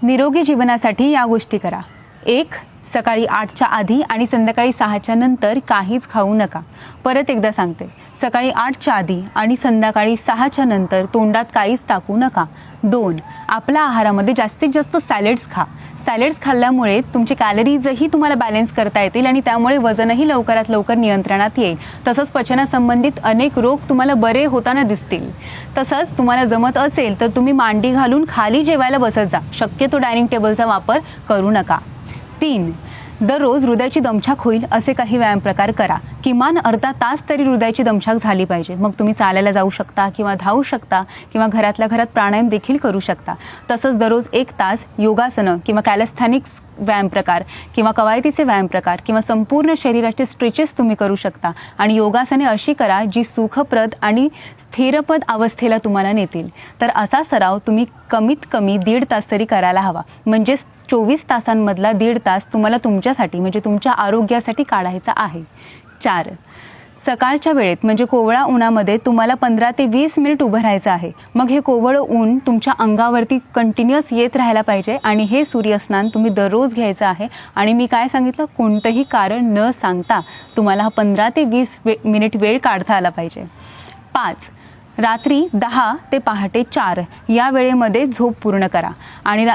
निरोगी जीवनासाठी या गोष्टी करा। 1. सकाळी 8च्या आधी आणि संध्याकाळी 6च्या नंतर काहीच खाऊ नका। परत एकदा सांगते, सकाळी 8च्या आधी आणि संध्याकाळी 6च्या नंतर तोंडात काहीच टाकू नका। 2. आपल्या आहारामध्ये जास्तीत जास्त सॅलड्स खा। सॅलड्स खाल्ल्यामुळे तुमचे कॅलरीजही तुम्हाला बॅलन्स करता येतील आणि त्यामुळे वजनही लवकरात लवकर नियंत्रणात येईल। तसंच पचनासंबंधित अनेक रोग तुम्हाला बरे होताना दिसतील। तसंच तुम्हाला जमत असेल तर तुम्ही मांडी घालून खाली जेवायला बसत जा, शक्यतो डायनिंग टेबलचा वापर करू नका। 3. दररोज हृदयाची दमछाक होईल असे काही व्यायाम प्रकार करा। किमान अर्धा तास तरी हृदयाची दमछाक झाली पाहिजे। मग तुम्ही चालायला जाऊ शकता किंवा धावू शकता किंवा घरातल्या घरात प्राणायाम देखील करू शकता। तसंच दररोज 1 तास योगासनं किंवा कॅलिस्थेनिक्स व्यायाम प्रकार किंवा कवायतीचे व्यायाम प्रकार किंवा संपूर्ण शरीराचे स्ट्रेचेस तुम्ही करू शकता। आणि योगासने अशी करा जी सुखप्रद आणि स्थिरपद अवस्थेला तुम्हाला नेतील। तर असा सराव तुम्ही कमीत कमी 1.5 तास तरी करायला हवा। म्हणजे 24 तासांमधला 1.5 तास तुम्हाला तुमच्यासाठी म्हणजे तुमच्या आरोग्यासाठी काढायचा आहे। 4. सकाळच्या वेळेत म्हणजे कोवळ्या उन्हामध्ये तुम्हाला 15 ते 20 मिनिट उभं राहायचं आहे। मग हे कोवळं ऊन तुमच्या अंगावरती कंटिन्युअस येत राहायला पाहिजे आणि हे सूर्यस्नान तुम्ही दररोज घ्यायचं आहे। आणि मी काय सांगितलं, कोणतंही कारण न सांगता तुम्हाला हा 15 ते 20 मिनिट वेळ काढता आला पाहिजे। 5. रात्री 10 ते पहाटे 4 या वेळेमध्ये झोप पूर्ण करा आणि